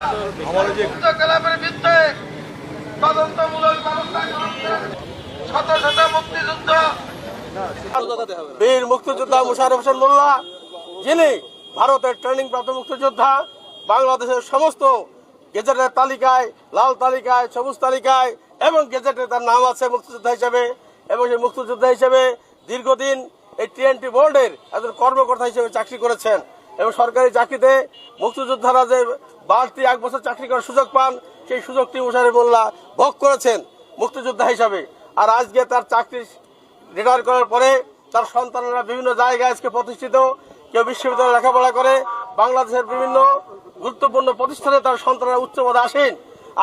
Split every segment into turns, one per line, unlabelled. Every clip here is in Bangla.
কালামের বিরুদ্ধে তদন্তমূলক ব্যবস্থা শত শত মুক্তিযুদ্ধ
বীর মুক্তিযোদ্ধা মোশাররফ হোসেন মোল্লা, যিনি ভারতের ট্রেনিং প্রাপ্ত মুক্তিযোদ্ধা, বাংলাদেশের সমস্ত গেজেটের তালিকায়, লাল তালিকায়, সবুজ তালিকায় এবং গেজেটে তার নাম আছে মুক্তিযোদ্ধা হিসেবে। এবং সেই মুক্তিযোদ্ধা হিসেবে দীর্ঘদিন এই টিএনটি বোর্ডের একজন কর্মকর্তা হিসেবে চাকরি করেছেন এবং সরকারি চাকরিতে মুক্তিযোদ্ধারা যে বাড়তি 1 বছর চাকরি করার সুযোগ পান, সেই সুযোগটি মোশাররফ মোল্লা ভোগ করেছেন মুক্তিযোদ্ধা হিসাবে। আর আজকে তার চাকরি রিটায়ার করার পরে তার সন্তানেরা বিভিন্ন জায়গায় আজকে প্রতিষ্ঠিত, কেউ বিশ্ববিদ্যালয়ে লেখাপড়া করে, বাংলাদেশের বিভিন্ন গুরুত্বপূর্ণ প্রতিষ্ঠানে তার সন্তানেরা উচ্চ পদে আসেন।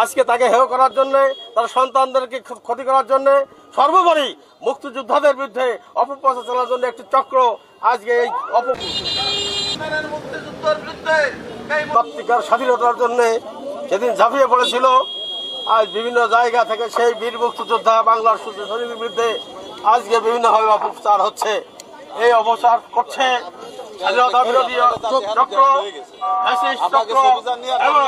আজকে তাকে হেয় করার জন্য, তার সন্তানদেরকে ক্ষতি করার জন্য, সর্বোপরি মুক্তিযোদ্ধাদের বিরুদ্ধে অপপ্রচার চালানোর জন্য একটি চক্র আজকে এই
মুক্তিযুদ্ধের বিরুদ্ধে
পত্রিকার স্বাধীনতার জন্য সেদিন ঝাঁপিয়ে পড়েছিল। আজ বিভিন্ন জায়গা থেকে সেই বীর মুক্তিযোদ্ধা বাংলার সৈনিকের বিরুদ্ধে আজকে বিভিন্নভাবে অপপ্রচার হচ্ছে। এই অপপ্রচার করছে স্বাধীনতা বিরোধী চক্র, ফ্যাসিস্ট চক্র এবং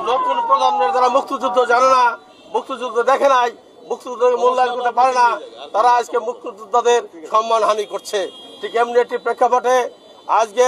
নতুন প্রজন্মের যারা মুক্তিযুদ্ধ জানে না, মুক্তিযুদ্ধ দেখে নাই, মুক্তিযুদ্ধকে মূল্যায়ন করতে পারে না, তারা আজকে মুক্তিযোদ্ধাদের সম্মানহানি করছে। ঠিক এমনি একটি প্রেক্ষাপটে আজকে